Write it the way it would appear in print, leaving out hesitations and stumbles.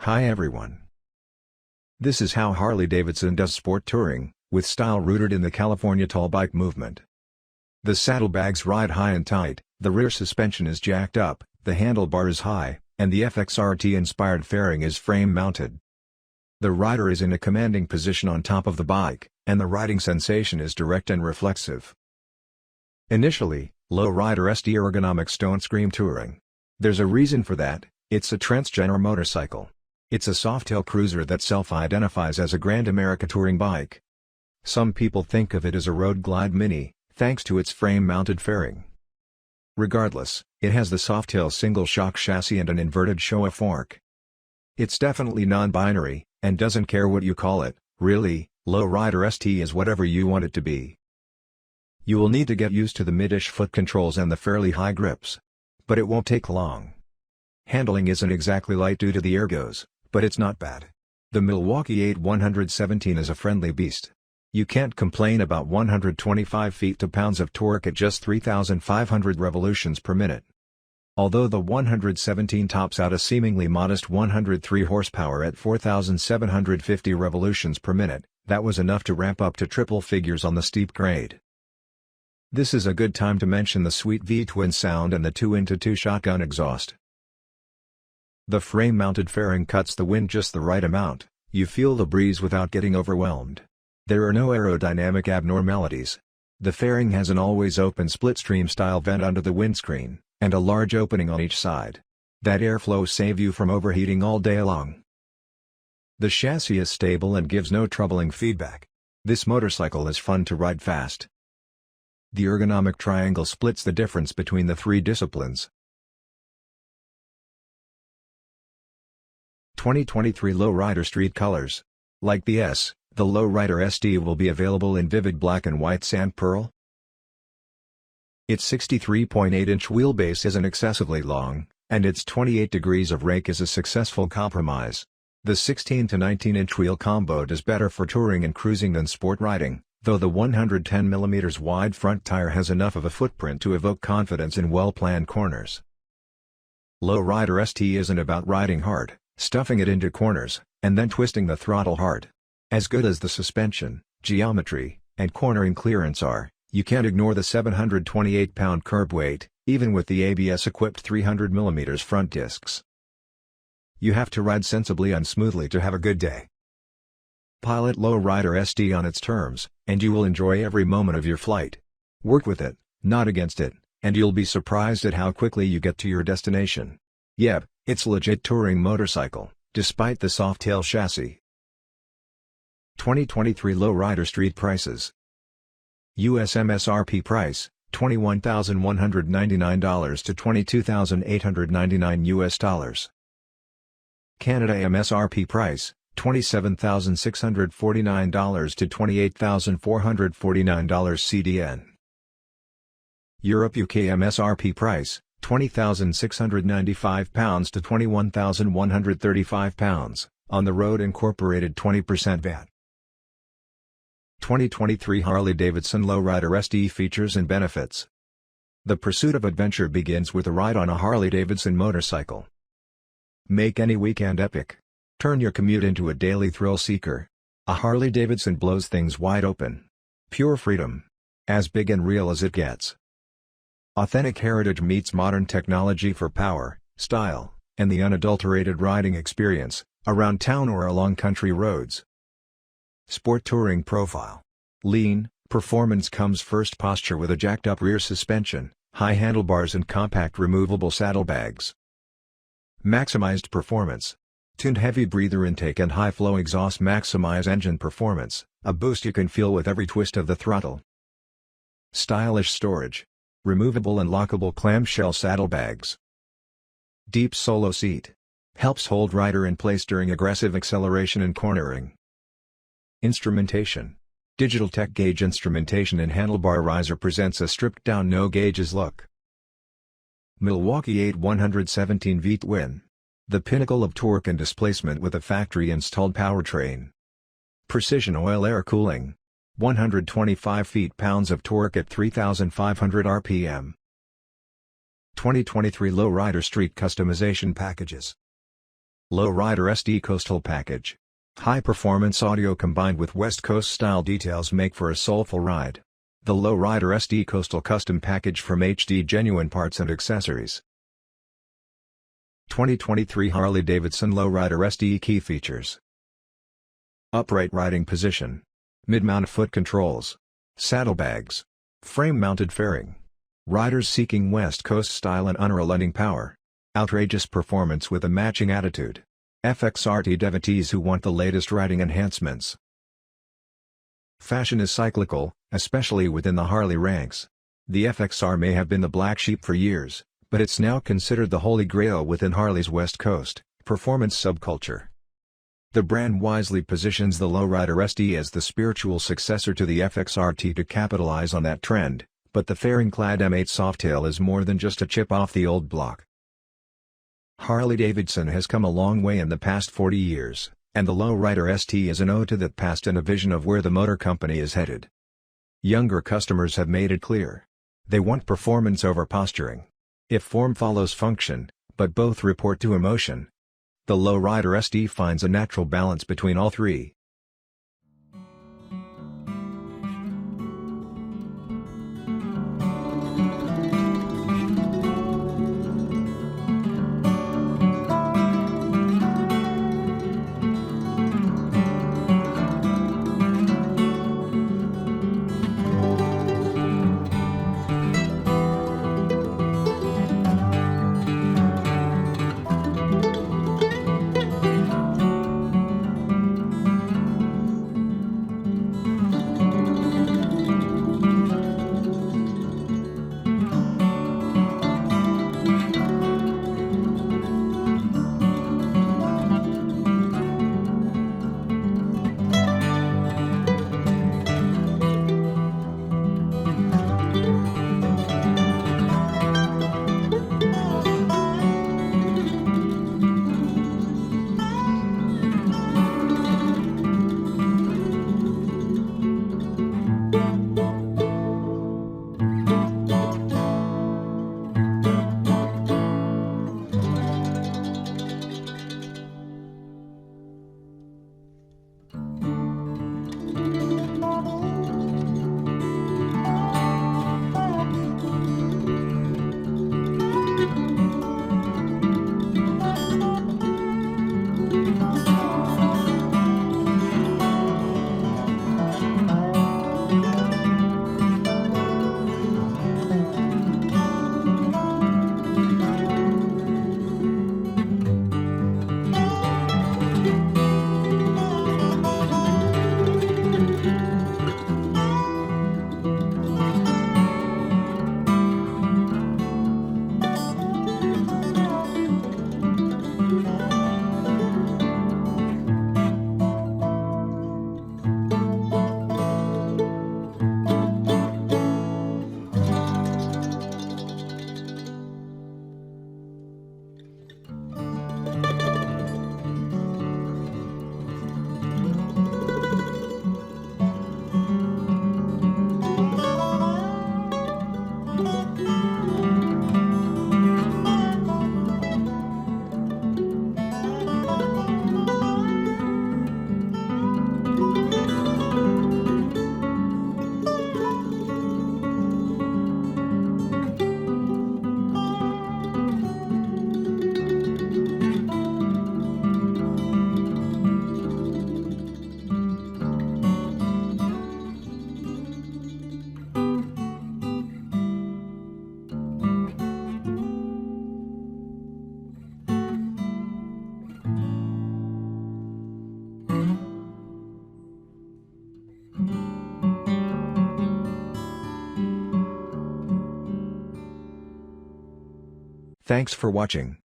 Hi everyone. This is how Harley-Davidson does sport touring, with style rooted in the California tall bike movement. The saddlebags ride high and tight, the rear suspension is jacked up, the handlebar is high, and the FXRT-inspired fairing is frame-mounted. The rider is in a commanding position on top of the bike, and the riding sensation is direct and reflexive. Initially, Low Rider ST ergonomics don't scream touring. There's a reason for that. It's a transgender motorcycle. It's a softail cruiser that self-identifies as a Grand America touring bike. Some people think of it as a road glide mini, thanks to its frame-mounted fairing. Regardless, it has the softail single-shock chassis and an inverted Showa fork. It's definitely non-binary, and doesn't care what you call it, really. Low Rider ST is whatever you want it to be. You will need to get used to the mid-ish foot controls and the fairly high grips. But it won't take long. Handling isn't exactly light due to the ergos, but it's not bad. The Milwaukee-Eight 117 is a friendly beast. You can't complain about 125 feet-to-pounds of torque at just 3,500 revolutions per minute. Although the 117 tops out a seemingly modest 103 horsepower at 4,750 revolutions per minute, that was enough to ramp up to triple figures on the steep grade. This is a good time to mention the sweet V-twin sound and the 2-into-2 shotgun exhaust. The frame-mounted fairing cuts the wind just the right amount, you feel the breeze without getting overwhelmed. There are no aerodynamic abnormalities. The fairing has an always-open split-stream-style vent under the windscreen, and a large opening on each side. That airflow saves you from overheating all day long. The chassis is stable and gives no troubling feedback. This motorcycle is fun to ride fast. The ergonomic triangle splits the difference between the three disciplines. 2023 Low Rider Street Colors. Like the S, the Low Rider ST will be available in vivid black and white sand pearl. Its 63.8-inch wheelbase isn't excessively long, and its 28 degrees of rake is a successful compromise. The 16 to 19-inch wheel combo does better for touring and cruising than sport riding, though the 110mm wide front tire has enough of a footprint to evoke confidence in well-planned corners. Low Rider ST isn't about riding hard, stuffing it into corners, and then twisting the throttle hard. As good as the suspension, geometry, and cornering clearance are, you can't ignore the 728-pound curb weight, even with the ABS-equipped 300mm front discs. You have to ride sensibly and smoothly to have a good day. Pilot Low Rider ST on its terms, and you will enjoy every moment of your flight. Work with it, not against it, and you'll be surprised at how quickly you get to your destination. Yep, it's legit touring motorcycle, despite the softail chassis. 2023 Low Rider Street Prices. US MSRP price, $21,199 to $22,899 US. Canada MSRP price, $27,649 to $28,449 CDN. Europe UK MSRP price, £20,695 to £21,135, on the road incorporated 20% VAT. 2023 Harley-Davidson Low Rider ST features and benefits. The pursuit of adventure begins with a ride on a Harley-Davidson motorcycle. Make any weekend epic. Turn your commute into a daily thrill seeker. A Harley-Davidson blows things wide open. Pure freedom. As big and real as it gets. Authentic heritage meets modern technology for power, style, and the unadulterated riding experience, around town or along country roads. Sport touring profile. Lean, performance comes first. Posture with a jacked-up rear suspension, high handlebars and compact removable saddlebags. Maximized performance. Tuned heavy breather intake and high-flow exhaust maximize engine performance, a boost you can feel with every twist of the throttle. Stylish storage. Removable and lockable clamshell saddlebags. Deep solo seat. Helps hold rider in place during aggressive acceleration and cornering. Instrumentation. Digital tech gauge instrumentation in handlebar riser presents a stripped-down no-gauges look. Milwaukee-Eight 117 V-twin. The pinnacle of torque and displacement with a factory-installed powertrain. Precision oil air cooling. 125 feet-pounds of torque at 3,500 RPM. 2023 Low Rider Street Customization Packages. Low Rider ST Coastal Package. High-performance audio combined with West Coast-style details make for a soulful ride. The Low Rider ST Coastal Custom Package from HD Genuine Parts and Accessories. 2023 Harley-Davidson Low Rider ST Key Features: upright riding position, mid-mount foot controls, saddlebags, frame-mounted fairing, riders seeking West Coast style and unrelenting power, outrageous performance with a matching attitude, FXRT devotees who want the latest riding enhancements. Fashion is cyclical, especially within the Harley ranks. The FXR may have been the black sheep for years, but it's now considered the holy grail within Harley's West Coast performance subculture. The brand wisely positions the Low Rider ST as the spiritual successor to the FXRT to capitalize on that trend, but the fairing-clad M8 Softail is more than just a chip off the old block. Harley-Davidson has come a long way in the past 40 years, and the Low Rider ST is an ode to that past and a vision of where the motor company is headed. Younger customers have made it clear. They want performance over posturing. If form follows function, but both report to emotion. The Low Rider ST finds a natural balance between all three. Thanks for watching.